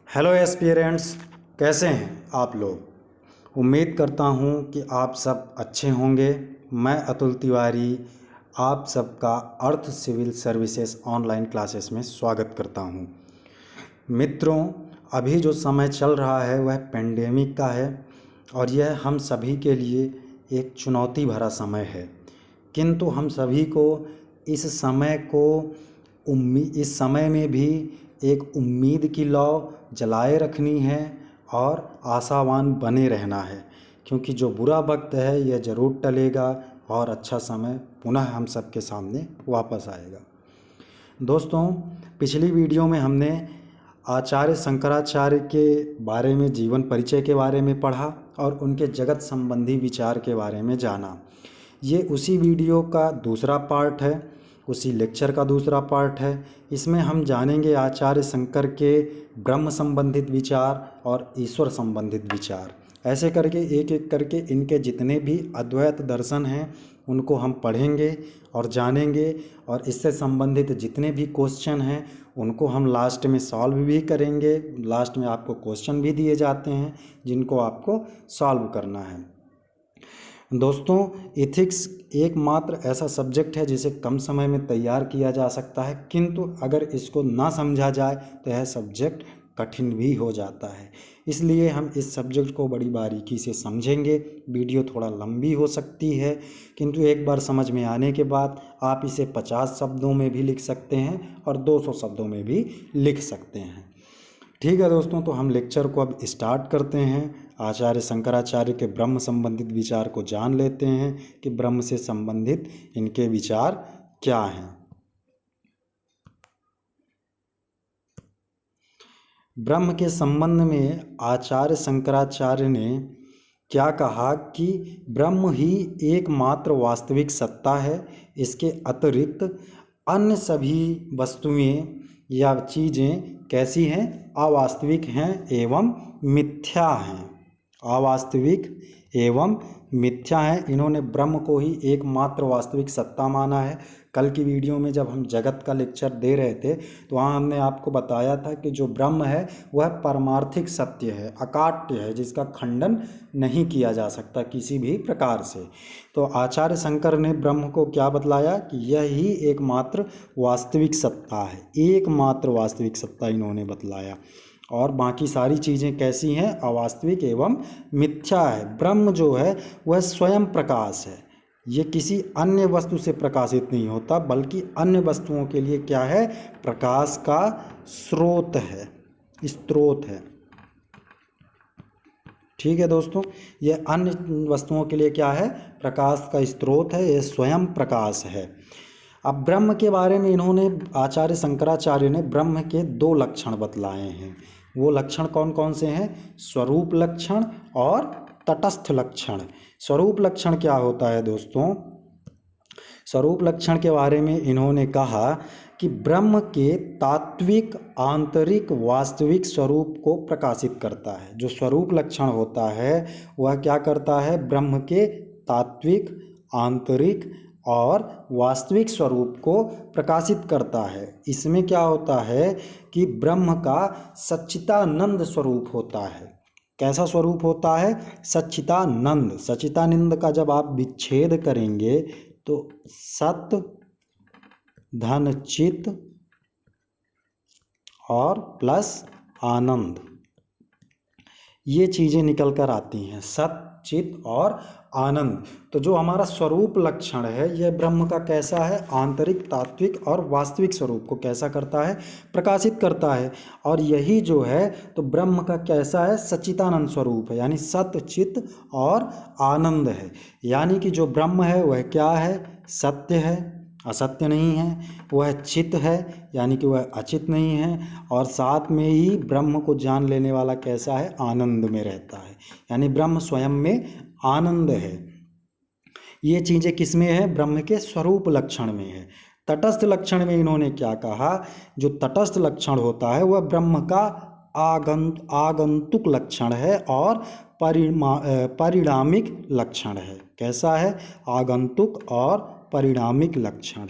Hello aspirants, कैसे हैं आप लोग। उम्मीद करता हूं कि आप सब अच्छे होंगे। मैं अतुल तिवारी आप सबका अर्थ सिविल सर्विसेज ऑनलाइन क्लासेस में स्वागत करता हूं। मित्रों, अभी जो समय चल रहा है वह पेंडेमिक का है और यह हम सभी के लिए एक चुनौती भरा समय है, किंतु हम सभी को इस समय में भी एक उम्मीद की लौ जलाए रखनी है और आशावान बने रहना है, क्योंकि जो बुरा वक्त है यह ज़रूर टलेगा और अच्छा समय पुनः हम सबके सामने वापस आएगा। दोस्तों, पिछली वीडियो में हमने आचार्य शंकराचार्य के बारे में, जीवन परिचय के बारे में पढ़ा और उनके जगत संबंधी विचार के बारे में जाना। ये उसी वीडियो का दूसरा पार्ट है, उसी लेक्चर का दूसरा पार्ट है। इसमें हम जानेंगे आचार्य शंकर के ब्रह्म संबंधित विचार और ईश्वर संबंधित विचार। ऐसे करके एक एक करके इनके जितने भी अद्वैत दर्शन हैं उनको हम पढ़ेंगे और जानेंगे, और इससे संबंधित जितने भी क्वेश्चन हैं उनको हम लास्ट में सॉल्व भी करेंगे। लास्ट में आपको क्वेश्चन भी दिए जाते हैं जिनको आपको सॉल्व करना है। दोस्तों, एथिक्स एकमात्र ऐसा सब्जेक्ट है जिसे कम समय में तैयार किया जा सकता है, किंतु अगर इसको ना समझा जाए तो यह सब्जेक्ट कठिन भी हो जाता है। इसलिए हम इस सब्जेक्ट को बड़ी बारीकी से समझेंगे। वीडियो थोड़ा लंबी हो सकती है, किंतु एक बार समझ में आने के बाद आप इसे 50 शब्दों में भी लिख सकते हैं और 200 शब्दों में भी लिख सकते हैं। ठीक है दोस्तों, तो हम लेक्चर को अब स्टार्ट करते हैं। आचार्य शंकराचार्य के ब्रह्म संबंधित विचार को जान लेते हैं कि ब्रह्म से संबंधित इनके विचार क्या हैं। ब्रह्म के संबंध में आचार्य शंकराचार्य ने क्या कहा कि ब्रह्म ही एकमात्र वास्तविक सत्ता है। इसके अतिरिक्त अन्य सभी वस्तुएं या चीज़ें कैसी हैं? अवास्तविक हैं एवं मिथ्या हैं। अवास्तविक एवं मिथ्या हैं। इन्होंने ब्रह्म को ही एकमात्र वास्तविक सत्ता माना है। कल की वीडियो में जब हम जगत का लेक्चर दे रहे थे तो वहाँ हमने आपको बताया था कि जो ब्रह्म है वह परमार्थिक सत्य है, अकाट्य है, जिसका खंडन नहीं किया जा सकता किसी भी प्रकार से। तो आचार्य शंकर ने ब्रह्म को क्या बतलाया कि यह ही एकमात्र वास्तविक सत्ता है। एकमात्र वास्तविक सत्ता इन्होंने बतलाया, और बाकी सारी चीज़ें कैसी हैं? अवास्तविक एवं मिथ्या है। ब्रह्म जो है वह स्वयं प्रकाश है। ये किसी अन्य वस्तु से प्रकाशित नहीं होता, बल्कि अन्य वस्तुओं के लिए क्या है? प्रकाश का स्रोत है, स्रोत है। ठीक है दोस्तों, ये अन्य वस्तुओं के लिए क्या है? प्रकाश का स्रोत है, ये स्वयं प्रकाश है। अब ब्रह्म के बारे में इन्होंने, आचार्य शंकराचार्य ने ब्रह्म के 2 लक्षण बतलाए हैं। वो लक्षण कौन कौन से हैं? स्वरूप लक्षण और तटस्थ लक्षण। स्वरूप लक्षण क्या होता है दोस्तों? स्वरूप लक्षण के बारे में इन्होंने कहा कि ब्रह्म के तात्विक आंतरिक वास्तविक स्वरूप को प्रकाशित करता है। जो स्वरूप लक्षण होता है वह क्या करता है? ब्रह्म के तात्विक आंतरिक और वास्तविक स्वरूप को प्रकाशित करता है। इसमें क्या होता है कि ब्रह्म का सच्चिदानंद स्वरूप होता है। कैसा स्वरूप होता है? सच्चिदानंद। सच्चिदानंद का जब आप विच्छेद करेंगे तो सत धन चित और प्लस आनंद, ये चीज़ें निकल कर आती हैं, सत चित और आनंद। तो जो हमारा स्वरूप लक्षण है यह ब्रह्म का कैसा है? आंतरिक तात्विक और वास्तविक स्वरूप को कैसा करता है? प्रकाशित करता है। और यही जो है तो ब्रह्म का कैसा है? सच्चिदानंद स्वरूप है, यानी सत चित और आनंद है। यानी कि जो ब्रह्म है वह क्या है? सत्य है, असत्य नहीं है। वह चित है, यानी कि वह अचित नहीं है। और साथ में ही ब्रह्म को जान लेने वाला कैसा है? आनंद में रहता है, यानी ब्रह्म स्वयं में आनंद है। ये चीज़ें किस में है? ब्रह्म के स्वरूप लक्षण में है। तटस्थ लक्षण में इन्होंने क्या कहा? जो तटस्थ लक्षण होता है वह ब्रह्म का आगंतुक लक्षण है और परिणामिक लक्षण है। कैसा है? आगंतुक और परिणामिक लक्षण।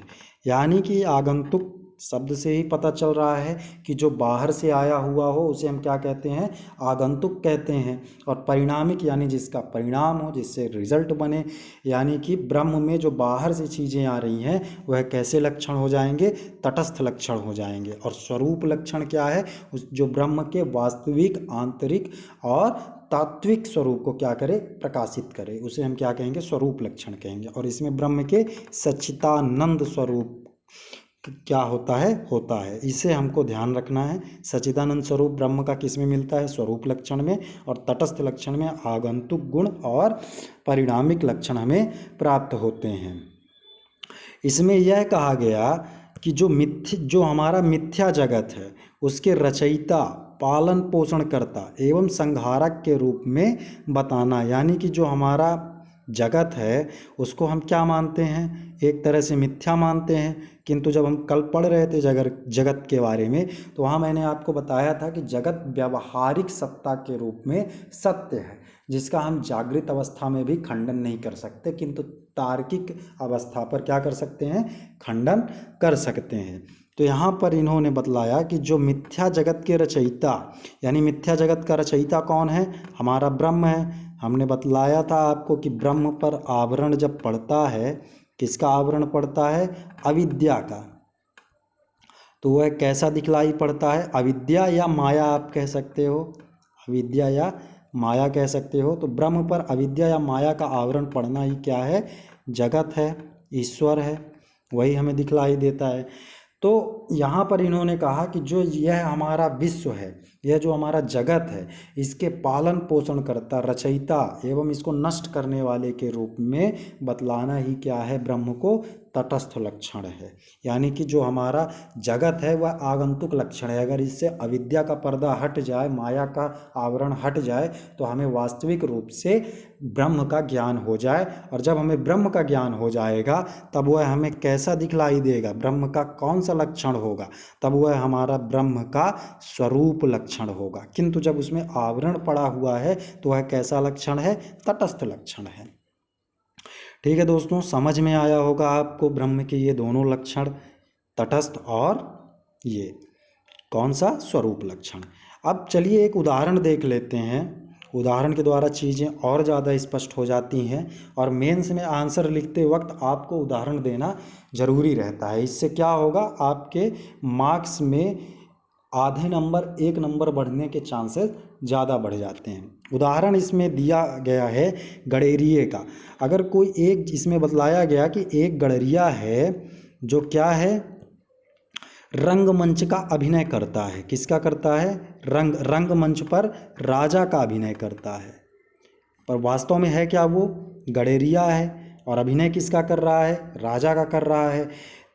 यानी कि आगंतुक शब्द से ही पता चल रहा है कि जो बाहर से आया हुआ हो उसे हम क्या कहते हैं, आगंतुक कहते हैं। और परिणामिक यानी जिसका परिणाम हो, जिससे रिजल्ट बने, यानी कि ब्रह्म में जो बाहर से चीज़ें आ रही हैं वह कैसे लक्षण हो जाएंगे, तटस्थ लक्षण हो जाएंगे। और स्वरूप लक्षण क्या है, उस जो ब्रह्म के वास्तविक, आंतरिक और तात्विक स्वरूप को क्या करे, प्रकाशित करे, उसे हम क्या कहेंगे, स्वरूप लक्षण कहेंगे। और इसमें ब्रह्म के सच्चिदानंद स्वरूप क्या होता है, इसे हमको ध्यान रखना है। सच्चिदानंद स्वरूप ब्रह्म का किस में मिलता है, स्वरूप लक्षण में, और तटस्थ लक्षण में आगंतुक गुण और परिणामिक लक्षण हमें प्राप्त होते हैं। इसमें यह कहा गया कि जो हमारा मिथ्या जगत है उसके रचयिता, पालन पोषण करता एवं संहारक के रूप में बताना। यानी कि जो हमारा जगत है उसको हम क्या मानते हैं, एक तरह से मिथ्या मानते हैं। किंतु जब हम कल पढ़ रहे थे जगत के बारे में, तो वहाँ मैंने आपको बताया था कि जगत व्यावहारिक सत्ता के रूप में सत्य है, जिसका हम जागृत अवस्था में भी खंडन नहीं कर सकते, किंतु तार्किक अवस्था पर क्या कर सकते हैं, खंडन कर सकते हैं। तो यहाँ पर इन्होंने बतलाया कि जो मिथ्या जगत के रचयिता, यानी मिथ्या जगत का रचयिता कौन है, हमारा ब्रह्म है। हमने बतलाया था आपको कि ब्रह्म पर आवरण जब पड़ता है, किसका आवरण पड़ता है, अविद्या का, तो वह कैसा दिखलाई पड़ता है, अविद्या या माया आप कह सकते हो, अविद्या या माया कह सकते हो। तो ब्रह्म पर अविद्या या माया का आवरण पड़ना ही क्या है, जगत है, ईश्वर है, वही हमें दिखलाई देता है। तो यहाँ पर इन्होंने कहा कि जो यह हमारा विश्व है, यह जो हमारा जगत है, इसके पालन पोषण करता, रचयिता एवं इसको नष्ट करने वाले के रूप में बतलाना ही क्या है, ब्रह्म को तटस्थ लक्षण है। यानी कि जो हमारा जगत है वह आगंतुक लक्षण है। अगर इससे अविद्या का पर्दा हट जाए, माया का आवरण हट जाए, तो हमें वास्तविक रूप से ब्रह्म का ज्ञान हो जाए। और जब हमें ब्रह्म का ज्ञान हो जाएगा तब वह हमें कैसा दिखलाई देगा, ब्रह्म का कौन सा लक्षण होगा, तब वह हमारा ब्रह्म का स्वरूप लक्षण होगा। किंतु जब उसमें आवरण पड़ा हुआ है तो वह कैसा लक्षण है, तटस्थ लक्षण है। ठीक है दोस्तों, समझ में आया होगा आपको ब्रह्म के ये दोनों लक्षण, तटस्थ और ये कौन सा, स्वरूप लक्षण। अब चलिए एक उदाहरण देख लेते हैं। उदाहरण के द्वारा चीज़ें और ज़्यादा स्पष्ट हो जाती हैं, और मेंस में आंसर लिखते वक्त आपको उदाहरण देना जरूरी रहता है। इससे क्या होगा, आपके मार्क्स में आधे नंबर, 1 नंबर बढ़ने के चांसेस ज़्यादा बढ़ जाते हैं। उदाहरण इसमें दिया गया है गडेरिए का। अगर कोई एक, इसमें बतलाया गया कि एक गडरिया है जो क्या है, रंगमंच का अभिनय करता है। किसका करता है, रंगमंच पर राजा का अभिनय करता है। पर वास्तव में है क्या, वो गडेरिया है, और अभिनय किसका कर रहा है, राजा का कर रहा है।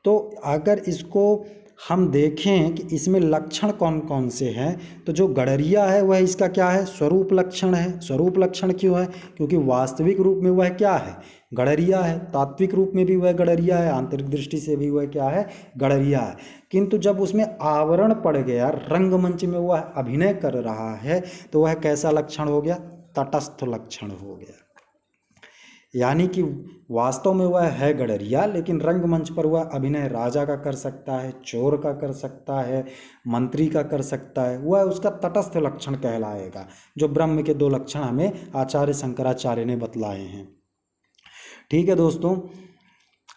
तो अगर इसको हम देखें कि इसमें लक्षण कौन कौन से हैं, तो जो गडरिया है वह इसका क्या है, स्वरूप लक्षण है। स्वरूप लक्षण क्यों है, क्योंकि वास्तविक रूप में वह क्या है, गडरिया है। तात्विक रूप में भी वह गडरिया है, आंतरिक दृष्टि से भी वह क्या है, गडरिया है। किंतु जब उसमें आवरण पड़ गया, रंगमंच में वह अभिनय कर रहा है, तो वह कैसा लक्षण हो गया, तटस्थ लक्षण हो गया। यानी कि वास्तव में वह है गडरिया, लेकिन रंगमंच पर वह अभिनय राजा का कर सकता है, चोर का कर सकता है, मंत्री का कर सकता है, वह उसका तटस्थ लक्षण कहलाएगा। जो ब्रह्म के 2 लक्षण हमें आचार्य शंकराचार्य ने बतलाए हैं। ठीक है दोस्तों,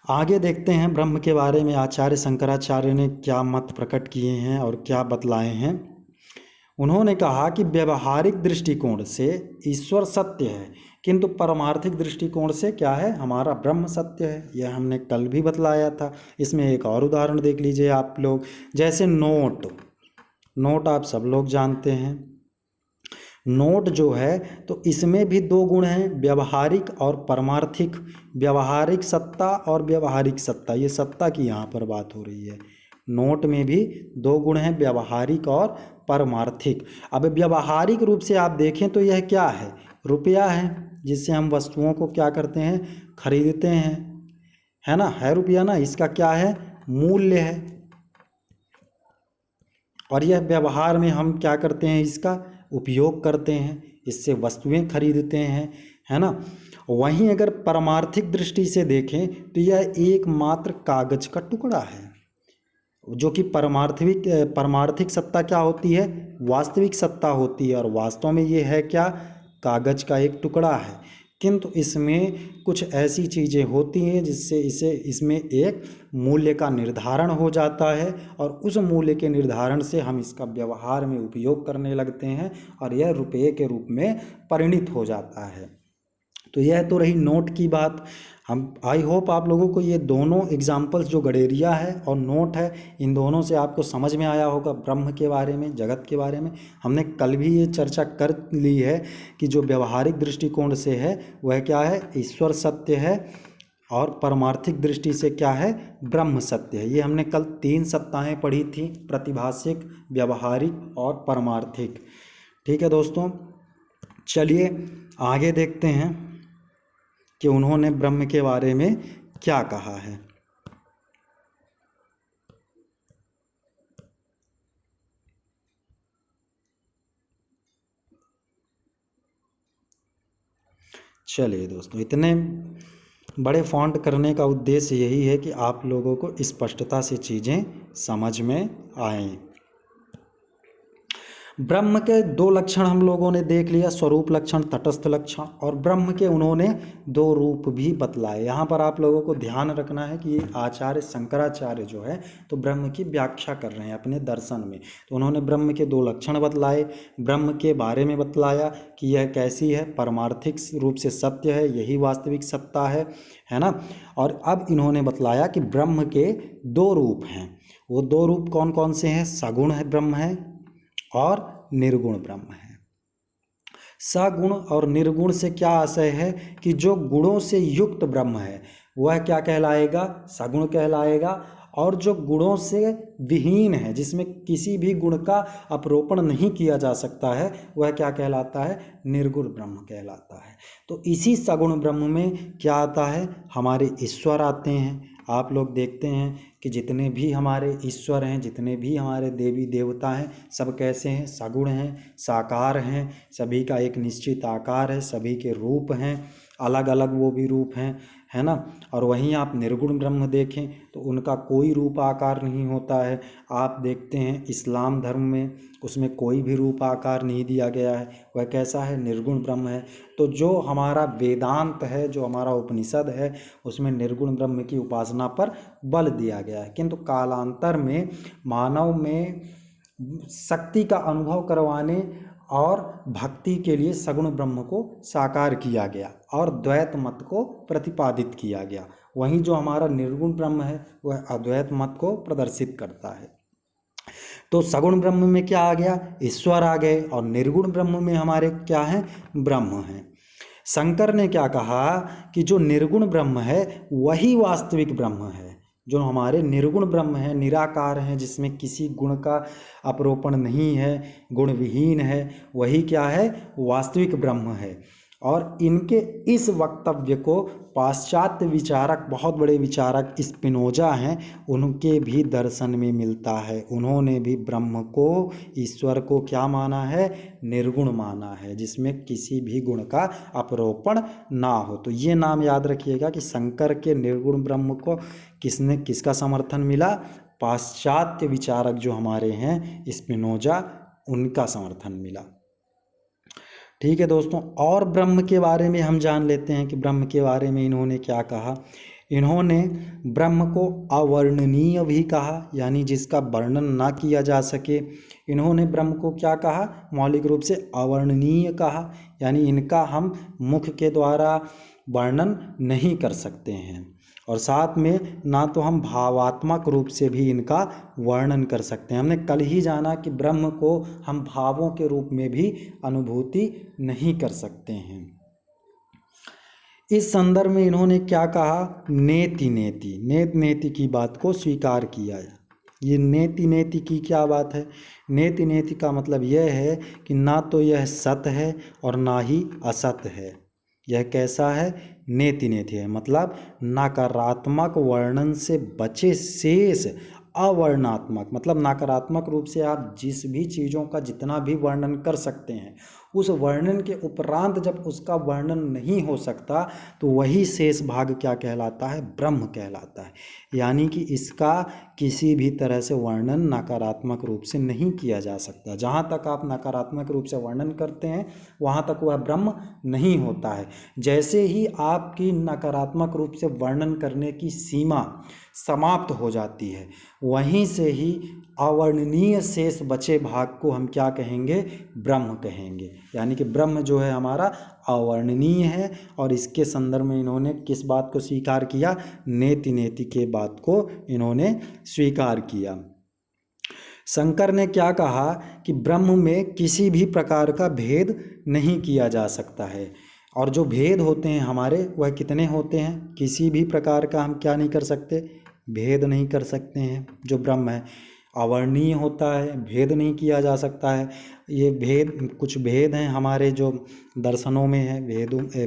आगे देखते हैं ब्रह्म के बारे में आचार्य शंकराचार्य ने क्या मत प्रकट किए हैं और क्या बतलाए हैं। उन्होंने कहा कि व्यवहारिक दृष्टिकोण से ईश्वर सत्य है, किंतु परमार्थिक दृष्टिकोण से क्या है, हमारा ब्रह्म सत्य है। यह हमने कल भी बतलाया था। इसमें एक और उदाहरण देख लीजिए आप लोग, जैसे नोट आप सब लोग जानते हैं। नोट जो है तो इसमें भी 2 गुण हैं, व्यवहारिक और परमार्थिक। व्यवहारिक सत्ता और व्यवहारिक सत्ता, ये सत्ता की यहाँ पर बात हो रही है। नोट में भी 2 गुण हैं, व्यवहारिक और परमार्थिक। अब व्यवहारिक रूप से आप देखें तो यह क्या है, रुपया है, जिससे हम वस्तुओं को क्या करते हैं, खरीदते हैं, है ना, है रुपया ना, इसका क्या है, मूल्य है। और यह व्यवहार में हम क्या करते हैं, इसका उपयोग करते हैं, इससे वस्तुएं खरीदते हैं, है ना। वहीं अगर परमार्थिक दृष्टि से देखें तो यह एकमात्र कागज का टुकड़ा है। जो कि परमार्थिक सत्ता क्या होती है, वास्तविक सत्ता होती है, और वास्तव में ये है क्या, कागज का एक टुकड़ा है। किंतु इसमें कुछ ऐसी चीज़ें होती हैं जिससे इसमें एक मूल्य का निर्धारण हो जाता है, और उस मूल्य के निर्धारण से हम इसका व्यवहार में उपयोग करने लगते हैं, और यह रुपये के रूप में परिणित हो जाता है। तो यह तो रही नोट की बात। हम आई होप आप लोगों को ये दोनों एग्जाम्पल्स, जो गडेरिया है और नोट है, इन दोनों से आपको समझ में आया होगा ब्रह्म के बारे में, जगत के बारे में। हमने कल भी ये चर्चा कर ली है कि जो व्यवहारिक दृष्टिकोण से है वह क्या है, ईश्वर सत्य है, और परमार्थिक दृष्टि से क्या है, ब्रह्म सत्य है। ये हमने कल 3 सत्ताएं पढ़ी थी, प्रतिभाषिक, व्यवहारिक और परमार्थिक। ठीक है दोस्तों, चलिए आगे देखते हैं कि उन्होंने ब्रह्म के बारे में क्या कहा है। चलिए दोस्तों, इतने बड़े फॉन्ट करने का उद्देश्य यही है कि आप लोगों को स्पष्टता से चीज़ें समझ में आएं। ब्रह्म के 2 लक्षण हम लोगों ने देख लिया, स्वरूप लक्षण, तटस्थ लक्षण, और ब्रह्म के उन्होंने 2 रूप भी बतलाए। यहाँ पर आप लोगों को ध्यान रखना है कि ये आचार्य शंकराचार्य जो है तो ब्रह्म की व्याख्या कर रहे हैं अपने दर्शन में। तो उन्होंने ब्रह्म के 2 लक्षण बतलाए, ब्रह्म के बारे में बतलाया कि यह कैसी है, परमार्थिक रूप से सत्य है, यही वास्तविक सत्ता है ना। और अब इन्होंने बतलाया कि ब्रह्म के 2 रूप हैं। वो 2 रूप कौन कौन से हैं, सगुण है ब्रह्म है और निर्गुण ब्रह्म है। सगुण और निर्गुण से क्या आशय है कि जो गुणों से युक्त ब्रह्म है वह क्या कहलाएगा, सगुण कहलाएगा, और जो गुणों से विहीन है, जिसमें किसी भी गुण का अपरोपण नहीं किया जा सकता है, वह क्या कहलाता है, निर्गुण ब्रह्म कहलाता है। तो इसी सगुण ब्रह्म में क्या आता है, हमारे ईश्वर आते हैं। आप लोग देखते हैं कि जितने भी हमारे ईश्वर हैं, जितने भी हमारे देवी देवता हैं, सब कैसे हैं, सगुण हैं, साकार हैं, सभी का एक निश्चित आकार है, सभी के रूप हैं, अलग अलग वो भी रूप हैं, है ना। और वहीं आप निर्गुण ब्रह्म देखें तो उनका कोई रूप आकार नहीं होता है। आप देखते हैं इस्लाम धर्म में उसमें कोई भी रूप आकार नहीं दिया गया है, वह कैसा है, निर्गुण ब्रह्म है। तो जो हमारा वेदांत है, जो हमारा उपनिषद है, उसमें निर्गुण ब्रह्म की उपासना पर बल दिया गया है। किंतु कालांतर में मानव में शक्ति का अनुभव करवाने और भक्ति के लिए सगुण ब्रह्म को साकार किया गया और द्वैत मत को प्रतिपादित किया गया। वहीं जो हमारा निर्गुण ब्रह्म है वह अद्वैत मत को प्रदर्शित करता है। तो सगुण ब्रह्म में क्या आ गया, ईश्वर आ गए, और निर्गुण ब्रह्म में हमारे क्या है, ब्रह्म है। शंकर ने क्या कहा कि जो निर्गुण ब्रह्म है वही वास्तविक ब्रह्म है। जो हमारे निर्गुण ब्रह्म है, निराकार हैं, जिसमें किसी गुण का अपरोपण नहीं है, गुण विहीन है, वही क्या है, वास्तविक ब्रह्म है। और इनके इस वक्तव्य को पाश्चात्य विचारक, बहुत बड़े विचारक स्पिनोजा हैं, उनके भी दर्शन में मिलता है। उन्होंने भी ब्रह्म को, ईश्वर को क्या माना है, निर्गुण माना है, जिसमें किसी भी गुण का अपरोपण ना हो। तो ये नाम याद रखिएगा कि शंकर के निर्गुण ब्रह्म को किसका समर्थन मिला, पाश्चात्य विचारक जो हमारे हैं स्पिनोजा, उनका समर्थन मिला। ठीक है दोस्तों, और ब्रह्म के बारे में हम जान लेते हैं कि ब्रह्म के बारे में इन्होंने क्या कहा। इन्होंने ब्रह्म को अवर्णनीय भी कहा, यानी जिसका वर्णन ना किया जा सके। इन्होंने ब्रह्म को क्या कहा, मौलिक रूप से अवर्णनीय कहा, यानी इनका हम मुख के द्वारा वर्णन नहीं कर सकते हैं। और साथ में ना तो हम भावात्मक रूप से भी इनका वर्णन कर सकते हैं। हमने कल ही जाना कि ब्रह्म को हम भावों के रूप में भी अनुभूति नहीं कर सकते हैं। इस संदर्भ में इन्होंने क्या कहा, नेति नेति, नेत नेति की बात को स्वीकार किया। ये नेति नेति की क्या बात है, नेति नेति का मतलब यह है कि ना तो यह सत है और ना ही असत है। यह कैसा है, नेति नेति है, मतलब नकारात्मक वर्णन से बचे शेष अवर्णात्मक, मतलब नकारात्मक रूप से आप जिस भी चीज़ों का जितना भी वर्णन कर सकते हैं उस वर्णन के उपरांत जब उसका वर्णन नहीं हो सकता तो वही शेष भाग क्या कहलाता है? ब्रह्म कहलाता है। यानी कि इसका किसी भी तरह से वर्णन नकारात्मक रूप से नहीं किया जा सकता। जहाँ तक आप नकारात्मक रूप से वर्णन करते हैं वहाँ तक वह ब्रह्म नहीं होता है। जैसे ही आपकी नकारात्मक रूप से वर्णन करने की सीमा समाप्त हो जाती है, वहीं से ही अवर्णनीय शेष बचे भाग को हम क्या कहेंगे? ब्रह्म कहेंगे। यानी कि ब्रह्म जो है हमारा अवर्णनीय है। और इसके संदर्भ में इन्होंने किस बात को स्वीकार किया? नेति नेति के बात को इन्होंने स्वीकार किया। शंकर ने क्या कहा कि ब्रह्म में किसी भी प्रकार का भेद नहीं किया जा सकता है। और जो भेद होते हैं हमारे वह कितने होते हैं? किसी भी प्रकार का हम क्या नहीं कर सकते? भेद नहीं कर सकते हैं। जो ब्रह्म है अवर्णीय होता है, भेद नहीं किया जा सकता है। ये भेद, कुछ भेद हैं हमारे जो दर्शनों में है,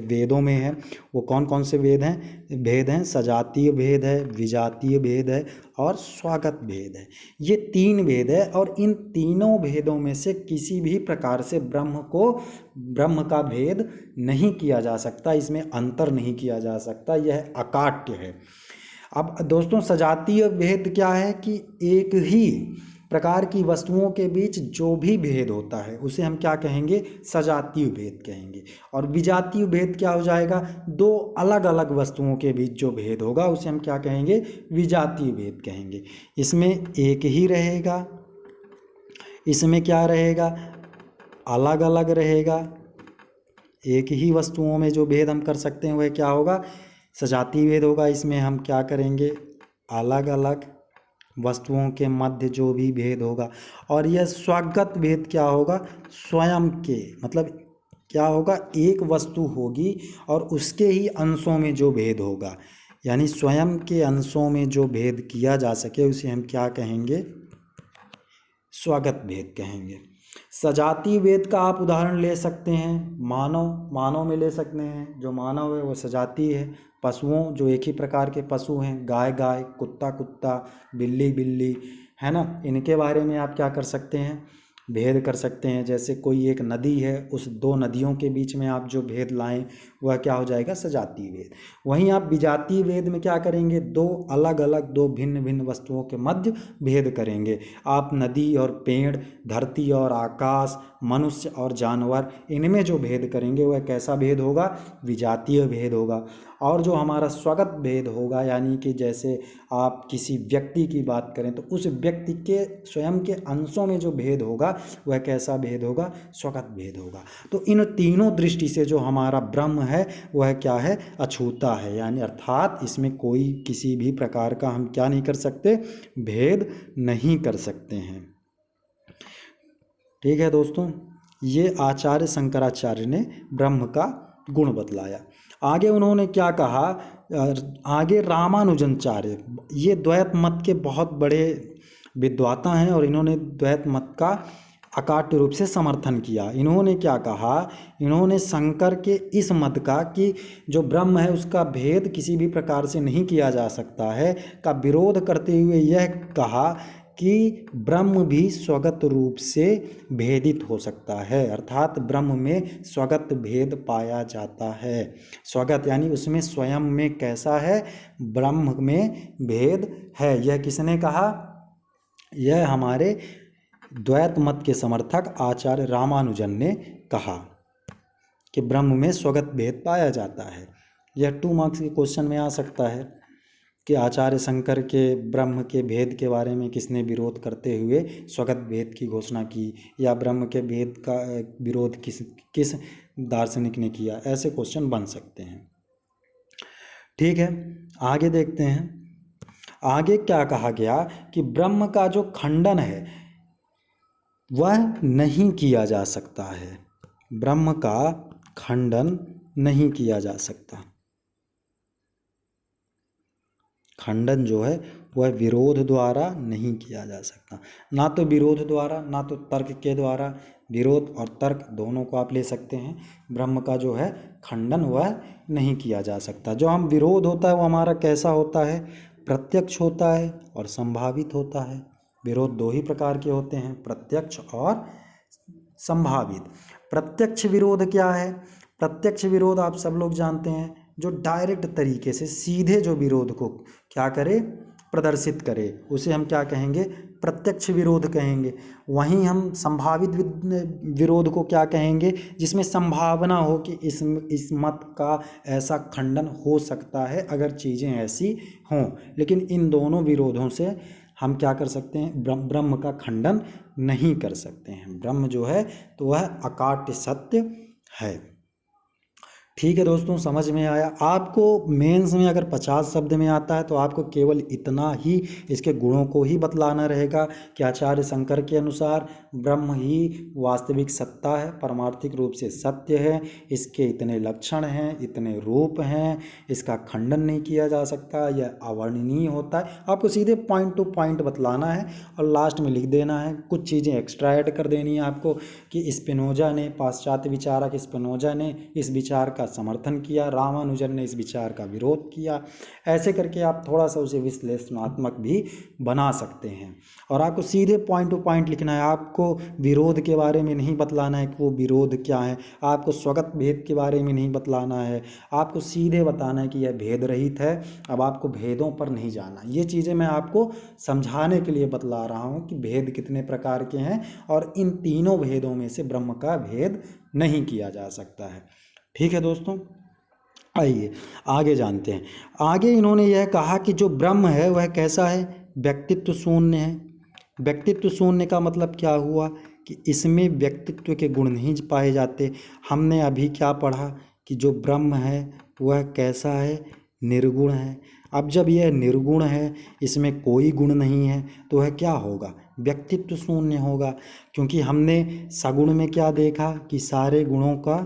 वेदों में है। वो कौन कौन से भेद हैं? सजातीय भेद है, विजातीय भेद है और स्वागत भेद है। ये 3 भेद है और इन तीनों भेदों में से किसी भी प्रकार से ब्रह्म का भेद नहीं किया जा सकता, इसमें अंतर नहीं किया जा सकता। यह अकाट्य है। अब दोस्तों सजातीय भेद क्या है कि एक ही प्रकार की वस्तुओं के बीच जो भी भेद होता है उसे हम क्या कहेंगे? सजातीय भेद कहेंगे। और विजातीय भेद क्या हो जाएगा? 2 अलग अलग वस्तुओं के बीच जो भेद होगा उसे हम क्या कहेंगे? विजातीय भेद कहेंगे। इसमें एक ही रहेगा, इसमें क्या रहेगा? अलग अलग रहेगा। एक ही वस्तुओं में जो भेद हम कर सकते हैं वह क्या होगा? सजातीय भेद होगा। इसमें हम क्या करेंगे? अलग अलग वस्तुओं के मध्य जो भी भेद होगा। और यह स्वागत भेद क्या होगा? स्वयं के, मतलब क्या होगा? एक वस्तु होगी और उसके ही अंशों में जो भेद होगा, यानी स्वयं के अंशों में जो भेद किया जा सके उसे हम क्या कहेंगे? स्वागत भेद कहेंगे। सजातीय भेद का आप उदाहरण ले सकते हैं मानव में ले सकते हैं। जो मानव है वो सजातीय है। पशुओं, जो एक ही प्रकार के पशु हैं, गाय गाय, कुत्ता कुत्ता, बिल्ली बिल्ली, है ना, इनके बारे में आप क्या कर सकते हैं? भेद कर सकते हैं। जैसे कोई एक नदी है, उस 2 नदियों के बीच में आप जो भेद लाएं वह क्या हो जाएगा? सजातीय भेद। वहीं आप विजातीय भेद में क्या करेंगे? 2 अलग अलग, 2 भिन्न भिन्न वस्तुओं के मध्य भेद करेंगे। आप नदी और पेड़, धरती और आकाश, मनुष्य और जानवर, इनमें जो भेद करेंगे वह कैसा भेद होगा? विजातीय भेद होगा। और जो हमारा स्वगत भेद होगा, यानी कि जैसे आप किसी व्यक्ति की बात करें तो उस व्यक्ति के स्वयं के अंशों में जो भेद होगा वह कैसा भेद होगा? स्वगत भेद होगा। तो इन तीनों दृष्टि से जो हमारा ब्रह्म है वह क्या है? अछूता है। यानी अर्थात इसमें कोई किसी भी प्रकार का हम क्या नहीं कर सकते? भेद नहीं कर सकते हैं। ठीक है दोस्तों, ये आचार्य शंकराचार्य ने ब्रह्म का गुण बतलाया। आगे उन्होंने क्या कहा? आगे रामानुजनाचार्य, ये द्वैत मत के बहुत बड़े विद्वाता हैं और इन्होंने द्वैत मत का अकाट्य रूप से समर्थन किया। इन्होंने क्या कहा? इन्होंने शंकर के इस मत का कि जो ब्रह्म है उसका भेद किसी भी प्रकार से नहीं किया जा सकता है का विरोध करते हुए यह कहा कि ब्रह्म भी स्वगत रूप से भेदित हो सकता है। अर्थात ब्रह्म में स्वगत भेद पाया जाता है। स्वगत यानी उसमें स्वयं में कैसा है? ब्रह्म में भेद है। यह किसने कहा? यह हमारे द्वैत मत के समर्थक आचार्य रामानुजन ने कहा कि ब्रह्म में स्वगत भेद पाया जाता है। यह 2 मार्क्स के क्वेश्चन में आ सकता है कि आचार्य शंकर के ब्रह्म के भेद के बारे में किसने विरोध करते हुए स्वगत भेद की घोषणा की, या ब्रह्म के भेद का विरोध किस दार्शनिक ने किया। ऐसे क्वेश्चन बन सकते हैं। ठीक है, आगे देखते हैं। आगे क्या कहा गया कि ब्रह्म का जो खंडन है वह नहीं किया जा सकता है। ब्रह्म का खंडन नहीं किया जा सकता। खंडन जो है वह विरोध द्वारा नहीं किया जा सकता। ना तो विरोध द्वारा, ना तो तर्क के द्वारा। विरोध और तर्क दोनों को आप ले सकते हैं। ब्रह्म का जो है खंडन वह नहीं किया जा सकता। जो हम विरोध होता है वो हमारा कैसा होता है? प्रत्यक्ष होता है और संभावित होता है। विरोध 2 ही प्रकार के होते हैं, प्रत्यक्ष और संभावित। प्रत्यक्ष विरोध क्या है? प्रत्यक्ष विरोध आप सब लोग जानते हैं, जो डायरेक्ट तरीके से सीधे जो विरोध को क्या करे, प्रदर्शित करे, उसे हम क्या कहेंगे? प्रत्यक्ष विरोध कहेंगे। वहीं हम संभावित विरोध को क्या कहेंगे? जिसमें संभावना हो कि इस मत का ऐसा खंडन हो सकता है अगर चीज़ें ऐसी हों। लेकिन इन दोनों विरोधों से हम क्या कर सकते हैं? ब्रह्म का खंडन नहीं कर सकते हैं। ब्रह्म जो है तो वह अकाट्य सत्य है। ठीक है दोस्तों, समझ में आया? आपको मेंस में अगर 50 शब्द में आता है तो आपको केवल इतना ही इसके गुणों को ही बतलाना रहेगा कि आचार्य शंकर के अनुसार ब्रह्म ही वास्तविक सत्ता है, परमार्थिक रूप से सत्य है, इसके इतने लक्षण हैं, इतने रूप हैं, इसका खंडन नहीं किया जा सकता, यह अवर्णनीय होता है। आपको सीधे पॉइंट टू पॉइंट बतलाना है और लास्ट में लिख देना है। कुछ चीज़ें एक्स्ट्रा ऐड कर देनी है आपको कि स्पिनोजा ने, पाश्चात्य विचारक स्पिनोजा ने इस विचार का समर्थन किया, रामानुजन ने इस विचार का विरोध किया। ऐसे करके आप थोड़ा सा उसे विश्लेषणात्मक भी बना सकते हैं। और आपको सीधे पॉइंट टू पॉइंट लिखना है। आपको विरोध के बारे में नहीं बतलाना है कि वो विरोध क्या है, आपको स्वगत भेद के बारे में नहीं बतलाना है, आपको सीधे बताना है कि यह भेद रहित है। अब आपको भेदों पर नहीं जाना। ये चीज़ें मैं आपको समझाने के लिए बतला रहा हूँ कि भेद कितने प्रकार के हैं और इन तीनों भेदों में से ब्रह्म का भेद नहीं किया जा सकता है। ठीक है दोस्तों, आइए आगे जानते हैं। आगे इन्होंने यह कहा कि जो ब्रह्म है वह कैसा है? व्यक्तित्व शून्य है। व्यक्तित्व शून्य का मतलब क्या हुआ कि इसमें व्यक्तित्व के गुण नहीं पाए जाते। हमने अभी क्या पढ़ा कि जो ब्रह्म है वह कैसा है? निर्गुण है। अब जब यह निर्गुण है, इसमें कोई गुण नहीं है, तो वह क्या होगा? व्यक्तित्व शून्य होगा। क्योंकि हमने सगुण में क्या देखा कि सारे गुणों का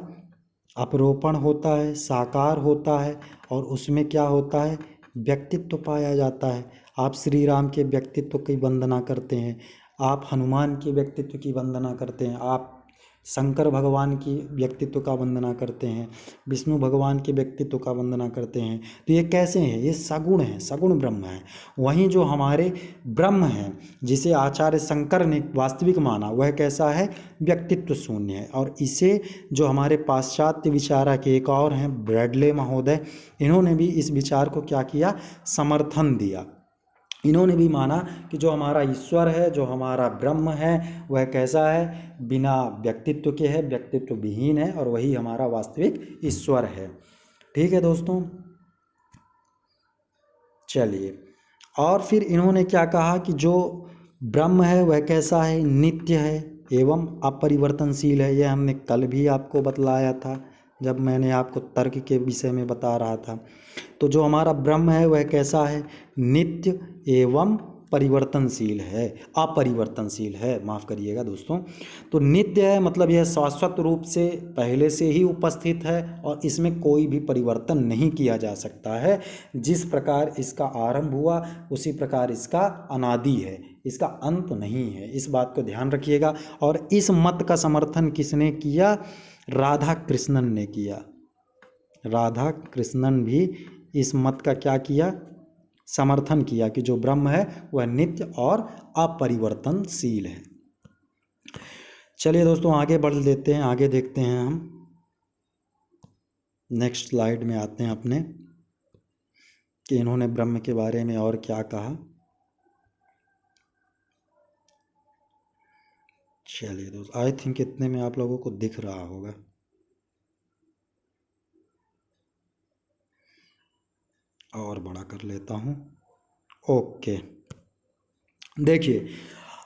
अपरोपण होता है, साकार होता है और उसमें क्या होता है? व्यक्तित्व पाया जाता है। आप श्री राम के व्यक्तित्व की वंदना करते हैं, आप हनुमान के व्यक्तित्व की वंदना करते हैं, आप शंकर भगवान की व्यक्तित्व का वंदना करते हैं, विष्णु भगवान के व्यक्तित्व का वंदना करते हैं। तो ये कैसे हैं? ये सगुण हैं, सगुण ब्रह्म है। वहीं जो हमारे ब्रह्म हैं जिसे आचार्य शंकर ने वास्तविक माना, वह कैसा है? व्यक्तित्व शून्य है। और इसे जो हमारे पाश्चात्य विचारक एक और हैं, ब्रैडले महोदय, इन्होंने भी इस विचार को क्या किया? समर्थन दिया। इन्होंने भी माना कि जो हमारा ईश्वर है, जो हमारा ब्रह्म है, वह कैसा है? बिना व्यक्तित्व के है, व्यक्तित्व विहीन है और वही हमारा वास्तविक ईश्वर है। ठीक है दोस्तों, चलिए। और फिर इन्होंने क्या कहा कि जो ब्रह्म है वह कैसा है? नित्य है एवं अपरिवर्तनशील है। यह हमने कल भी आपको बतलाया था जब मैंने आपको तर्क के विषय में बता रहा था। तो जो हमारा ब्रह्म है वह कैसा है? नित्य एवं परिवर्तनशील है, अपरिवर्तनशील है, माफ़ करिएगा दोस्तों। तो नित्य है मतलब यह शाश्वत रूप से पहले से ही उपस्थित है और इसमें कोई भी परिवर्तन नहीं किया जा सकता है। जिस प्रकार इसका आरंभ हुआ उसी प्रकार इसका अनादि है, इसका अंत नहीं है। इस बात को ध्यान रखिएगा। और इस मत का समर्थन किसने किया? राधा कृष्णन ने किया। राधा कृष्णन भी इस मत का क्या किया? समर्थन किया कि जो ब्रह्म है वह नित्य और अपरिवर्तनशील है। चलिए दोस्तों आगे बढ़ लेते हैं, आगे देखते हैं हम। नेक्स्ट स्लाइड में आते हैं अपने कि इन्होंने ब्रह्म के बारे में और क्या कहा। चलिए दोस्तों, आई थिंक इतने में आप लोगों को दिख रहा होगा। और बड़ा कर लेता हूँ। ओके, देखिए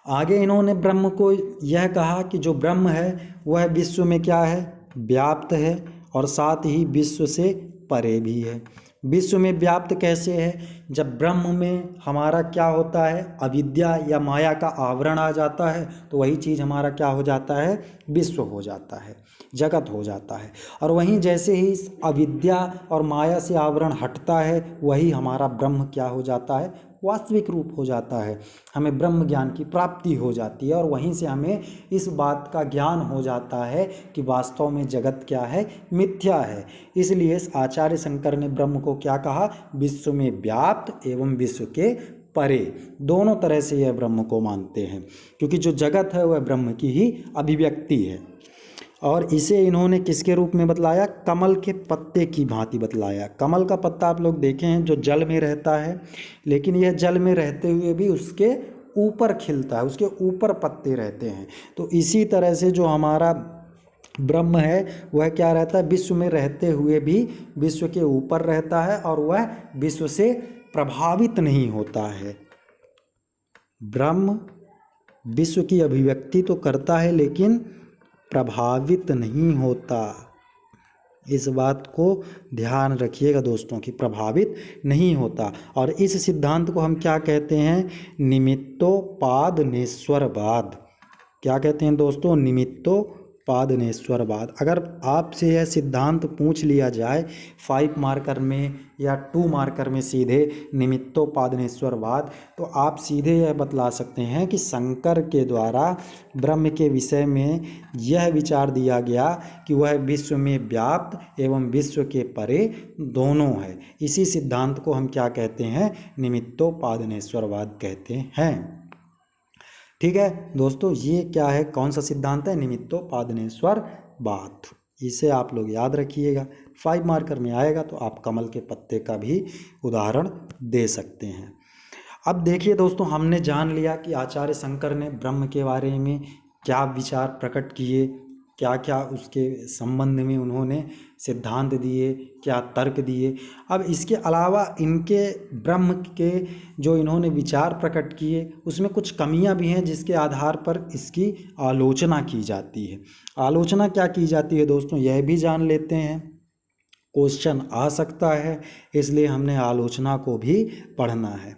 आगे इन्होंने ब्रह्म को यह कहा कि जो ब्रह्म है वह विश्व में क्या है? व्याप्त है और साथ ही विश्व से परे भी है। विश्व में व्याप्त कैसे है? जब ब्रह्म में हमारा क्या होता है? अविद्या या माया का आवरण आ जाता है तो वही चीज़ हमारा क्या हो जाता है? विश्व हो जाता है, जगत हो जाता है। और वहीं जैसे ही इस अविद्या और माया से आवरण हटता है वही हमारा ब्रह्म क्या हो जाता है? वास्तविक रूप हो जाता है। हमें ब्रह्म ज्ञान की प्राप्ति हो जाती है और वहीं से हमें इस बात का ज्ञान हो जाता है कि वास्तव में जगत क्या है? मिथ्या है। इसलिए आचार्य शंकर ने ब्रह्म को क्या कहा? विश्व में व्याप्त एवं विश्व के परे। दोनों तरह से यह ब्रह्म को मानते हैं क्योंकि जो जगत है वह ब्रह्म की ही अभिव्यक्ति है। और इसे इन्होंने किसके रूप में बतलाया? कमल के पत्ते की भांति बतलाया। कमल का पत्ता आप लोग देखे हैं जो जल में रहता है, लेकिन यह जल में रहते हुए भी उसके ऊपर खिलता है, उसके ऊपर पत्ते रहते हैं। तो इसी तरह से जो हमारा ब्रह्म है वह क्या रहता है? विश्व में रहते हुए भी विश्व के ऊपर रहता है और वह विश्व से प्रभावित नहीं होता है। ब्रह्म विश्व की अभिव्यक्ति तो करता है लेकिन प्रभावित नहीं होता। इस बात को ध्यान रखिएगा दोस्तों कि प्रभावित नहीं होता। और इस सिद्धांत को हम क्या कहते हैं? निमित्तोपादनेश्वरवाद। क्या कहते हैं दोस्तों? निमित्तोपादनेश्वरवाद। अगर आपसे यह सिद्धांत पूछ लिया जाए 5 मार्कर में या 2 मार्कर में सीधे निमित्तोपादनेश्वरवाद, तो आप सीधे यह बतला सकते हैं कि शंकर के द्वारा ब्रह्म के विषय में यह विचार दिया गया कि वह विश्व में व्याप्त एवं विश्व के परे दोनों है। इसी सिद्धांत को हम क्या कहते हैं? निमित्तोपादनेश्वरवाद कहते हैं। ठीक है दोस्तों, ये क्या है? कौन सा सिद्धांत है? निमित्तोपादनेश्वरवाद। इसे आप लोग याद रखिएगा, 5 मार्कर में आएगा तो आप कमल के पत्ते का भी उदाहरण दे सकते हैं। अब देखिए दोस्तों, हमने जान लिया कि आचार्य शंकर ने ब्रह्म के बारे में क्या विचार प्रकट किए, क्या क्या उसके संबंध में उन्होंने सिद्धांत दिए, क्या तर्क दिए। अब इसके अलावा इनके ब्रह्म के जो इन्होंने विचार प्रकट किए उसमें कुछ कमियां भी हैं जिसके आधार पर इसकी आलोचना की जाती है। आलोचना क्या की जाती है दोस्तों, यह भी जान लेते हैं, क्वेश्चन आ सकता है, इसलिए हमने आलोचना को भी पढ़ना है।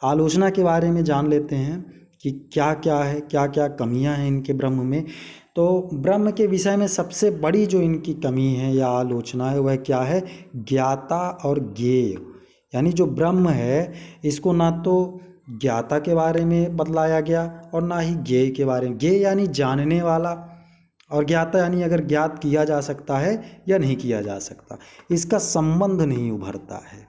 आलोचना के बारे में जान लेते हैं कि क्या क्या है, क्या क्या कमियां हैं इनके ब्रह्म में। तो ब्रह्म के विषय में सबसे बड़ी जो इनकी कमी है या आलोचना है वह क्या है? ज्ञाता और ज्ञेय। यानी जो ब्रह्म है इसको ना तो ज्ञाता के बारे में बतलाया गया और ना ही ज्ञेय के बारे में। ज्ञेय यानी जानने वाला, और ज्ञाता यानी अगर ज्ञात किया जा सकता है या नहीं किया जा सकता, इसका संबंध नहीं उभरता है।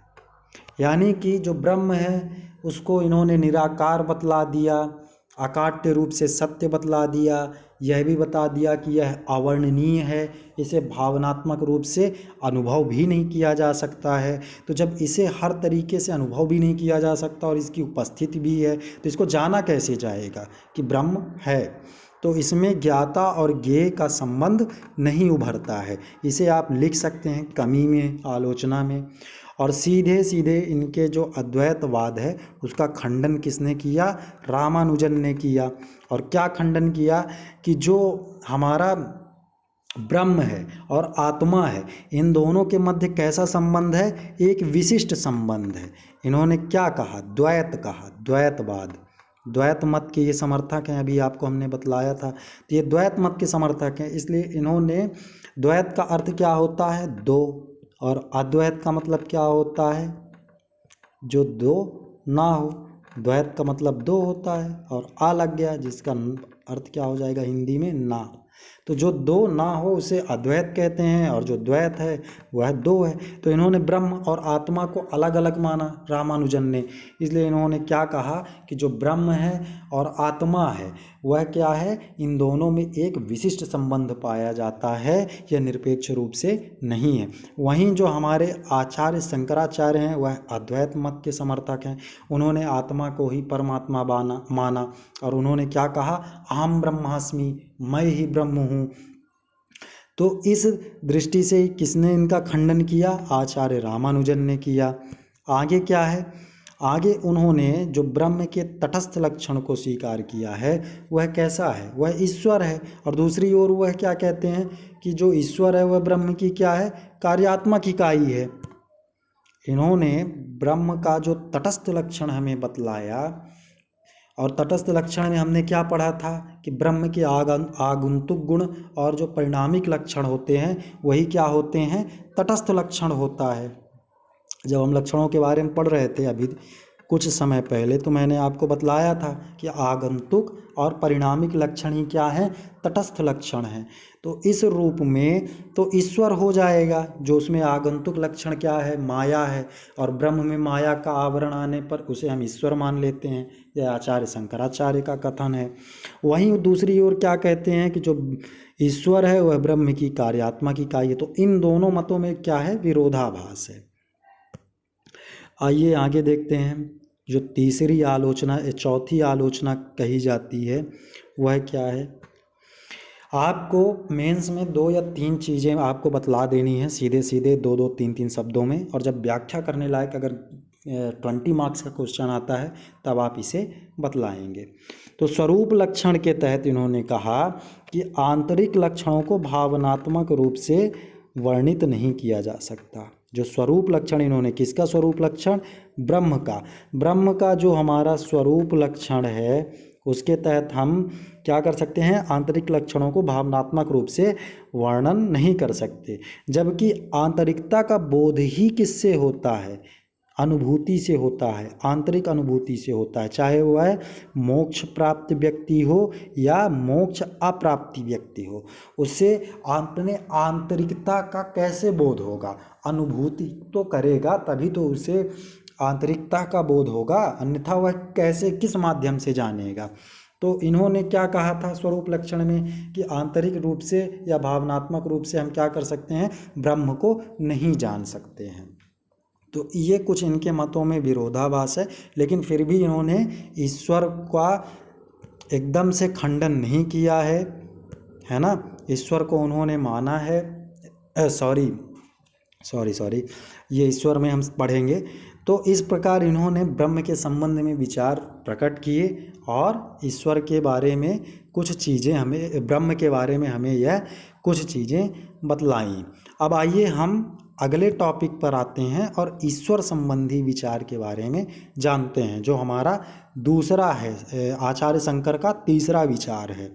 यानी कि जो ब्रह्म है उसको इन्होंने निराकार बतला दिया, अकाट्य रूप से सत्य बतला दिया, यह भी बता दिया कि यह अवर्णनीय है, इसे भावनात्मक रूप से अनुभव भी नहीं किया जा सकता है। तो जब इसे हर तरीके से अनुभव भी नहीं किया जा सकता और इसकी उपस्थिति भी है, तो इसको जाना कैसे जाएगा कि ब्रह्म है? तो इसमें ज्ञाता और ज्ञेय का संबंध नहीं उभरता है। इसे आप लिख सकते हैं कमी में, आलोचना में। और सीधे सीधे इनके जो अद्वैतवाद है उसका खंडन किसने किया? रामानुजन ने किया। और क्या खंडन किया? कि जो हमारा ब्रह्म है और आत्मा है, इन दोनों के मध्य कैसा संबंध है? एक विशिष्ट संबंध है। इन्होंने क्या कहा? द्वैत कहा, द्वैतवाद। द्वैत मत के ये समर्थक हैं, अभी आपको हमने बतलाया था। तो ये द्वैत मत के समर्थक हैं, इसलिए इन्होंने द्वैत का अर्थ क्या होता है? दो। और अद्वैत का मतलब क्या होता है? जो दो ना हो। द्वैत का मतलब दो होता है और आ लग गया, जिसका अर्थ क्या हो जाएगा हिंदी में? ना। तो जो दो ना हो उसे अद्वैत कहते हैं और जो द्वैत है वह दो है। तो इन्होंने ब्रह्म और आत्मा को अलग अलग माना रामानुजन ने, इसलिए इन्होंने क्या कहा कि जो ब्रह्म है और आत्मा है वह क्या है? इन दोनों में एक विशिष्ट संबंध पाया जाता है, यह निरपेक्ष रूप से नहीं है। वहीं जो हमारे आचार्य शंकराचार्य हैं वह अद्वैत मत के समर्थक हैं। उन्होंने आत्मा को ही परमात्मा माना और उन्होंने क्या कहा? अहम ब्रह्मास्मि, मैं ही ब्रह्म हूँ। तो इस दृष्टि से किसने इनका खंडन किया? आचार्य रामानुजन ने किया। आगे क्या है? आगे उन्होंने जो ब्रह्म के तटस्थ लक्षण को स्वीकार किया है वह कैसा है? वह ईश्वर है। और दूसरी ओर वह क्या कहते हैं कि जो ईश्वर है वह ब्रह्म की क्या है? कार्यात्मक इकाई है। इन्होंने ब्रह्म का जो तटस्थ लक्षण हमें बतलाया, और तटस्थ लक्षण में हमने क्या पढ़ा था कि ब्रह्म के आगंतुक गुण और जो परिणामिक लक्षण होते हैं वही क्या होते हैं? तटस्थ लक्षण होता है। जब हम लक्षणों के बारे में पढ़ रहे थे अभी कुछ समय पहले तो मैंने आपको बतलाया था कि आगंतुक और परिणामिक लक्षण ही क्या है, तटस्थ लक्षण है। तो इस रूप में तो ईश्वर हो जाएगा, जो उसमें आगंतुक लक्षण क्या है, माया है, और ब्रह्म में माया का आवरण आने पर उसे हम ईश्वर मान लेते हैं। यह आचार्य शंकराचार्य का कथन है। वहीं दूसरी ओर क्या कहते हैं कि जो ईश्वर है वह ब्रह्म की कार्यात्मक इकाई है। तो इन दोनों मतों में क्या है, विरोधाभास है। आइए आगे देखते हैं। जो तीसरी आलोचना, चौथी आलोचना कही जाती है वह क्या है। आपको मेंस में 2 या 3 चीज़ें आपको बतला देनी है, सीधे सीधे 2-2, 3-3 शब्दों में, और जब व्याख्या करने लायक अगर 20 मार्क्स का क्वेश्चन आता है तब आप इसे बतलाएंगे। तो स्वरूप लक्षण के तहत इन्होंने कहा कि आंतरिक लक्षणों को भावनात्मक रूप से वर्णित नहीं किया जा सकता। जो स्वरूप लक्षण इन्होंने, किसका स्वरूप लक्षण, ब्रह्म का, ब्रह्म का जो हमारा स्वरूप लक्षण है उसके तहत हम क्या कर सकते हैं, आंतरिक लक्षणों को भावनात्मक रूप से वर्णन नहीं कर सकते। जबकि आंतरिकता का बोध ही किससे होता है, अनुभूति से होता है, आंतरिक अनुभूति से होता है, चाहे वह मोक्ष प्राप्त व्यक्ति हो या मोक्ष अप्राप्ति व्यक्ति हो। उससे अपने आंतरिकता का कैसे बोध होगा, अनुभूति तो करेगा तभी तो उसे आंतरिकता का बोध होगा, अन्यथा वह कैसे, किस माध्यम से जानेगा। तो इन्होंने क्या कहा था स्वरूप लक्षण में कि आंतरिक रूप से या भावनात्मक रूप से हम क्या कर सकते हैं, ब्रह्म को नहीं जान सकते हैं। तो ये कुछ इनके मतों में विरोधाभास है, लेकिन फिर भी इन्होंने ईश्वर का एकदम से खंडन नहीं किया है ना। ईश्वर को उन्होंने माना है, सॉरी ये ईश्वर में हम पढ़ेंगे। तो इस प्रकार इन्होंने ब्रह्म के संबंध में विचार प्रकट किए और ईश्वर के बारे में कुछ चीज़ें हमें, ब्रह्म के बारे में हमें यह कुछ चीज़ें बतलाईं। अब आइए हम अगले टॉपिक पर आते हैं और ईश्वर संबंधी विचार के बारे में जानते हैं, जो हमारा दूसरा है, आचार्य शंकर का तीसरा विचार है,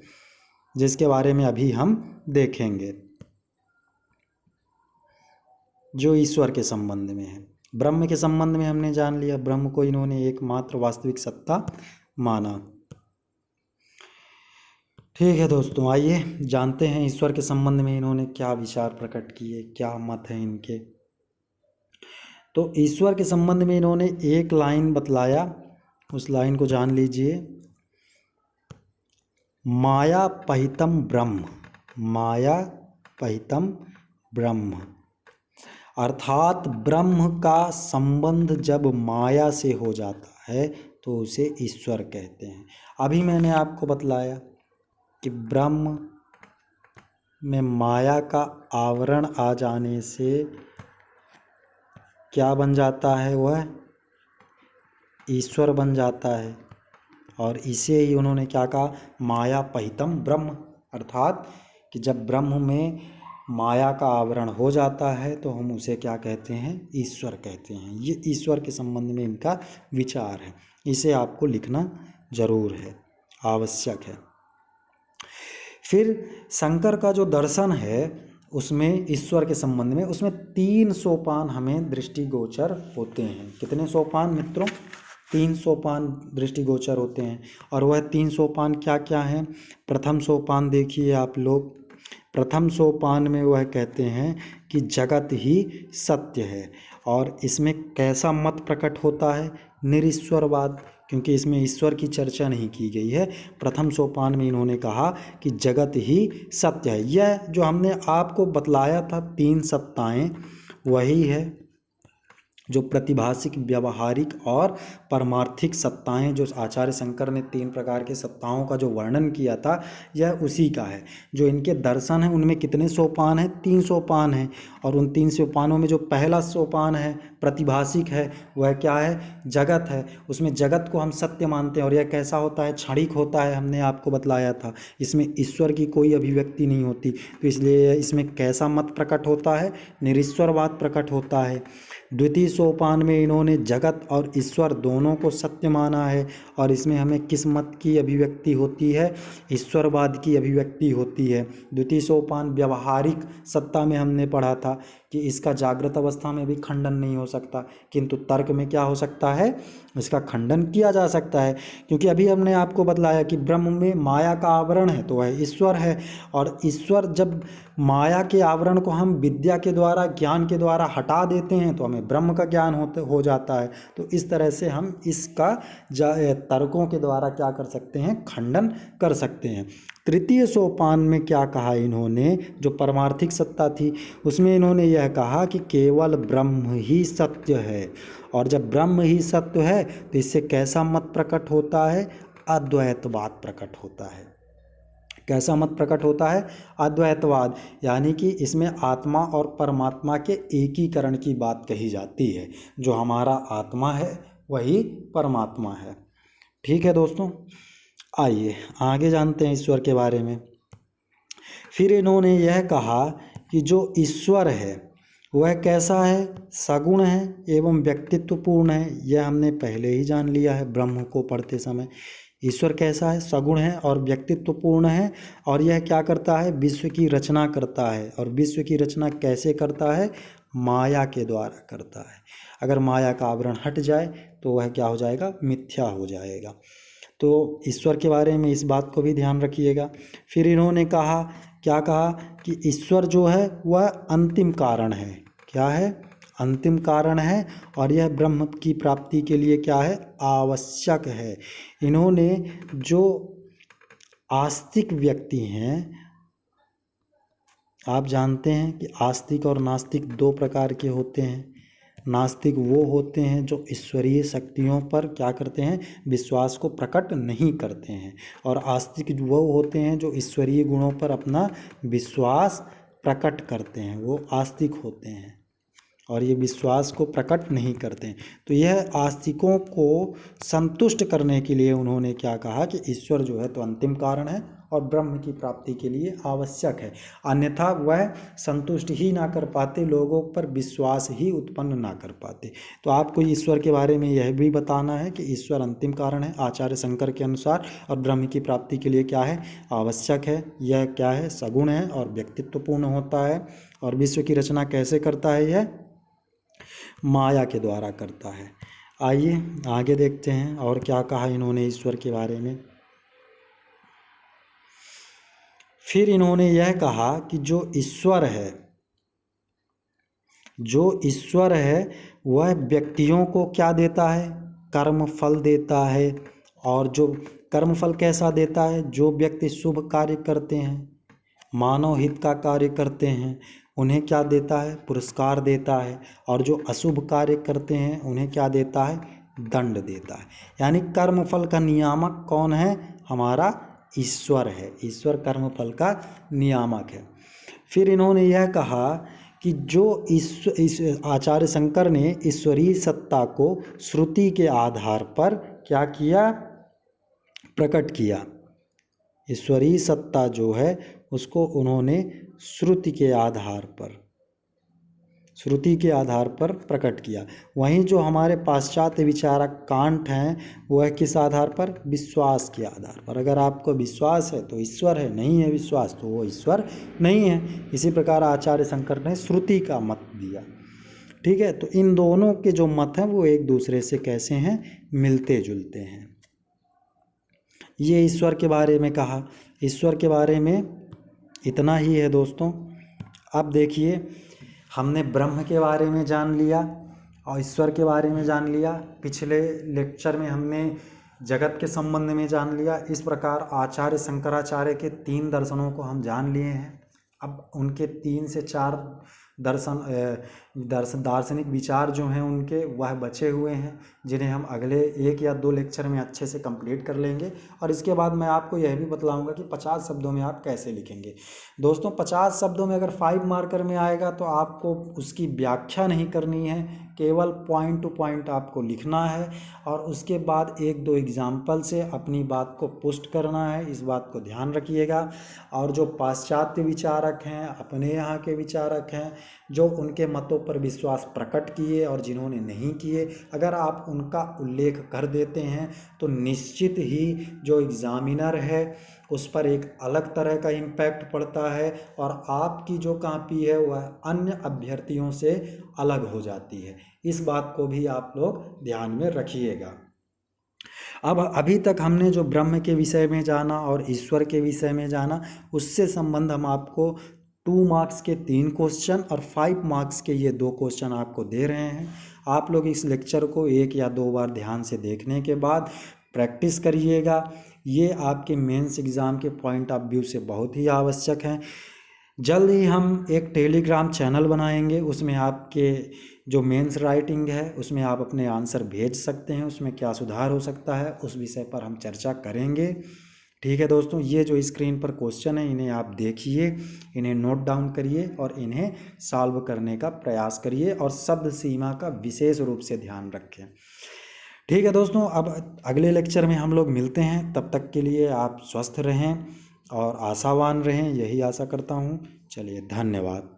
जिसके बारे में अभी हम देखेंगे, जो ईश्वर के संबंध में है। ब्रह्म के संबंध में हमने जान लिया, ब्रह्म को इन्होंने एकमात्र वास्तविक सत्ता माना। ठीक है दोस्तों, आइए जानते हैं ईश्वर के संबंध में इन्होंने क्या विचार प्रकट किए, क्या मत है इनके। तो ईश्वर के संबंध में इन्होंने एक लाइन बतलाया, उस लाइन को जान लीजिए। माया पहितम ब्रह्म, माया पहितम ब्रह्म, अर्थात ब्रह्म का संबंध जब माया से हो जाता है तो उसे ईश्वर कहते हैं। अभी मैंने आपको बतलाया कि ब्रह्म में माया का आवरण आ जाने से क्या बन जाता है, वह ईश्वर बन जाता है। और इसे ही उन्होंने क्या कहा, माया पहितम ब्रह्म, अर्थात कि जब ब्रह्म में माया का आवरण हो जाता है तो हम उसे क्या कहते हैं, ईश्वर कहते हैं। ये ईश्वर के संबंध में इनका विचार है, इसे आपको लिखना जरूर है, आवश्यक है। फिर शंकर का जो दर्शन है उसमें ईश्वर के संबंध में, उसमें 3 सोपान हमें दृष्टिगोचर होते हैं। कितने सोपान मित्रों, 3 सोपान दृष्टिगोचर होते हैं। और वह 3 सोपान क्या क्या हैं। प्रथम सोपान देखिए आप लोग, प्रथम सोपान में वह कहते हैं कि जगत ही सत्य है। और इसमें कैसा मत प्रकट होता है, निरीश्वरवाद, क्योंकि इसमें ईश्वर की चर्चा नहीं की गई है। प्रथम सोपान में इन्होंने कहा कि जगत ही सत्य है। यह जो हमने आपको बतलाया था 3 सत्ताएं, वही है जो प्रतिभासिक, व्यवहारिक और परमार्थिक सत्ताएं, जो आचार्य शंकर ने 3 प्रकार के सत्ताओं का जो वर्णन किया था, यह उसी का है। जो इनके दर्शन हैं उनमें कितने सोपान हैं, 3 सोपान हैं। और उन 3 सोपानों में जो पहला सोपान है, प्रतिभासिक है, वह क्या है, जगत है। उसमें जगत को हम सत्य मानते हैं और यह कैसा होता है, क्षणिक होता है, हमने आपको बतलाया था। इसमें ईश्वर की कोई अभिव्यक्ति नहीं होती, तो इसलिए इसमें कैसा मत प्रकट होता है, निरीश्वरवाद प्रकट होता है। द्वितीय सोपान में इन्होंने जगत और ईश्वर दोनों को सत्य माना है और इसमें हमें किस मत की अभिव्यक्ति होती है, ईश्वरवाद की अभिव्यक्ति होती है। द्वितीय सोपान व्यवहारिक सत्ता में हमने पढ़ा था कि इसका जागृत अवस्था में भी खंडन नहीं हो सकता, किंतु तर्क में क्या हो सकता है, इसका खंडन किया जा सकता है। क्योंकि अभी हमने आपको बतलाया कि ब्रह्म में माया का आवरण है तो वह ईश्वर है, और ईश्वर जब माया के आवरण को हम विद्या के द्वारा, ज्ञान के द्वारा हटा देते हैं तो हमें ब्रह्म का ज्ञान हो जाता है। तो इस तरह से हम इसका तर्कों के द्वारा क्या कर सकते हैं, खंडन कर सकते हैं। तृतीय सोपान में क्या कहा इन्होंने, जो परमार्थिक सत्ता थी उसमें इन्होंने यह कहा कि केवल ब्रह्म ही सत्य है। और जब ब्रह्म ही सत्य है तो इससे कैसा मत प्रकट होता है, अद्वैतवाद प्रकट होता है। कैसा मत प्रकट होता है, अद्वैतवाद, यानी कि इसमें आत्मा और परमात्मा के एकीकरण की बात कही जाती है। जो हमारा आत्मा है वही परमात्मा है। ठीक है दोस्तों, आइए आगे जानते हैं ईश्वर के बारे में। फिर इन्होंने यह कहा कि जो ईश्वर है वह कैसा है, सगुण है एवं व्यक्तित्वपूर्ण है। यह हमने पहले ही जान लिया है ब्रह्म को पढ़ते समय। ईश्वर कैसा है, सगुण है और व्यक्तित्वपूर्ण है, और यह क्या करता है, विश्व की रचना करता है। और विश्व की रचना कैसे करता है, माया के द्वारा करता है। अगर माया का आवरण हट जाए तो वह क्या हो जाएगा, मिथ्या हो जाएगा। तो ईश्वर के बारे में इस बात को भी ध्यान रखिएगा। फिर इन्होंने कहा, क्या कहा कि ईश्वर जो है वह अंतिम कारण है। क्या है, अंतिम कारण है, और यह ब्रह्म की प्राप्ति के लिए क्या है, आवश्यक है। इन्होंने जो आस्तिक व्यक्ति हैं, आप जानते हैं कि आस्तिक और नास्तिक दो प्रकार के होते हैं। नास्तिक वो होते हैं जो ईश्वरीय शक्तियों पर क्या करते हैं, विश्वास को प्रकट नहीं करते हैं, और आस्तिक वो होते हैं जो ईश्वरीय गुणों पर अपना विश्वास प्रकट करते हैं, वो आस्तिक होते हैं। और ये विश्वास को प्रकट नहीं करते हैं। तो यह आस्तिकों को संतुष्ट करने के लिए उन्होंने क्या कहा कि ईश्वर जो है तो अंतिम कारण है और ब्रह्म की प्राप्ति के लिए आवश्यक है, अन्यथा वह संतुष्ट ही ना कर पाते, लोगों पर विश्वास ही उत्पन्न ना कर पाते। तो आपको ईश्वर के बारे में यह भी बताना है कि ईश्वर अंतिम कारण है आचार्य शंकर के अनुसार, और ब्रह्म की प्राप्ति के लिए क्या है, आवश्यक है। यह क्या है, सगुण है और व्यक्तित्वपूर्ण होता है। और विश्व की रचना कैसे करता है, यह माया के द्वारा करता है। आइए आगे देखते हैं और क्या कहा इन्होंने ईश्वर के बारे में। फिर इन्होंने यह कहा कि जो ईश्वर है वह व्यक्तियों को क्या देता है, कर्म फल देता है। और जो कर्म फल कैसा देता है, जो व्यक्ति शुभ कार्य करते हैं, मानव हित का कार्य करते हैं, उन्हें क्या देता है, पुरस्कार देता है। और जो अशुभ कार्य करते हैं उन्हें क्या देता है, दंड देता है। यानी कर्म फल का नियामक कौन है, हमारा ईश्वर है। ईश्वर कर्म फल का नियामक है। फिर इन्होंने यह कहा कि जो आचार्य शंकर ने ईश्वरीय सत्ता को श्रुति के आधार पर क्या किया, प्रकट किया। ईश्वरीय सत्ता जो है उसको उन्होंने श्रुति के आधार पर प्रकट किया। वहीं जो हमारे पाश्चात्य विचारक कांट हैं वह किस आधार पर, विश्वास के आधार पर। अगर आपको विश्वास है तो ईश्वर है, नहीं है विश्वास तो वो ईश्वर नहीं है। इसी प्रकार आचार्य शंकर ने श्रुति का मत दिया। ठीक है, तो इन दोनों के जो मत हैं वो एक दूसरे से कैसे हैं, मिलते जुलते हैं। ये ईश्वर के बारे में कहा। ईश्वर के बारे में इतना ही है दोस्तों। अब देखिए, हमने ब्रह्म के बारे में जान लिया और ईश्वर के बारे में जान लिया। पिछले लेक्चर में हमने जगत के संबंध में जान लिया। इस प्रकार आचार्य शंकराचार्य के 3 दर्शनों को हम जान लिए हैं। अब उनके 3 से 4 दार्शनिक विचार जो हैं उनके, वह बचे हुए हैं, जिन्हें हम अगले 1 या 2 लेक्चर में अच्छे से कंप्लीट कर लेंगे। और इसके बाद मैं आपको यह भी बतलाऊंगा कि 50 शब्दों में आप कैसे लिखेंगे। दोस्तों 50 शब्दों में अगर 5 मार्कर में आएगा तो आपको उसकी व्याख्या नहीं करनी है, केवल पॉइंट टू पॉइंट आपको लिखना है और उसके बाद 1-2 एग्जाम्पल से अपनी बात को पुष्ट करना है। इस बात को ध्यान रखिएगा। और जो पाश्चात्य विचारक हैं, अपने यहाँ के विचारक हैं, जो उनके मतों पर विश्वास प्रकट किए और जिन्होंने नहीं किए, अगर आप उनका उल्लेख कर देते हैं तो निश्चित ही जो एग्जामिनर है उस पर एक अलग तरह का इम्पैक्ट पड़ता है और आपकी जो कॉपी है वह अन्य अभ्यर्थियों से अलग हो जाती है। इस बात को भी आप लोग ध्यान में रखिएगा। अब अभी तक हमने जो ब्रह्म के विषय में जाना और ईश्वर के विषय में जाना, उससे संबंध हम आपको 2 मार्क्स के 3 क्वेश्चन और 5 मार्क्स के ये 2 क्वेश्चन आपको दे रहे हैं। आप लोग इस लेक्चर को 1 या 2 बार ध्यान से देखने के बाद प्रैक्टिस करिएगा। ये आपके मेंस एग्ज़ाम के पॉइंट ऑफ व्यू से बहुत ही आवश्यक है। जल्द ही हम एक टेलीग्राम चैनल बनाएंगे, उसमें आपके जो मेंस राइटिंग है उसमें आप अपने आंसर भेज सकते हैं, उसमें क्या सुधार हो सकता है उस विषय पर हम चर्चा करेंगे। ठीक है दोस्तों, ये जो स्क्रीन पर क्वेश्चन है इन्हें आप देखिए, इन्हें नोट डाउन करिए और इन्हें सॉल्व करने का प्रयास करिए और शब्द सीमा का विशेष रूप से ध्यान रखें। ठीक है दोस्तों, अब अगले लेक्चर में हम लोग मिलते हैं। तब तक के लिए आप स्वस्थ रहें और आशावान रहें, यही आशा करता हूँ। चलिए, धन्यवाद।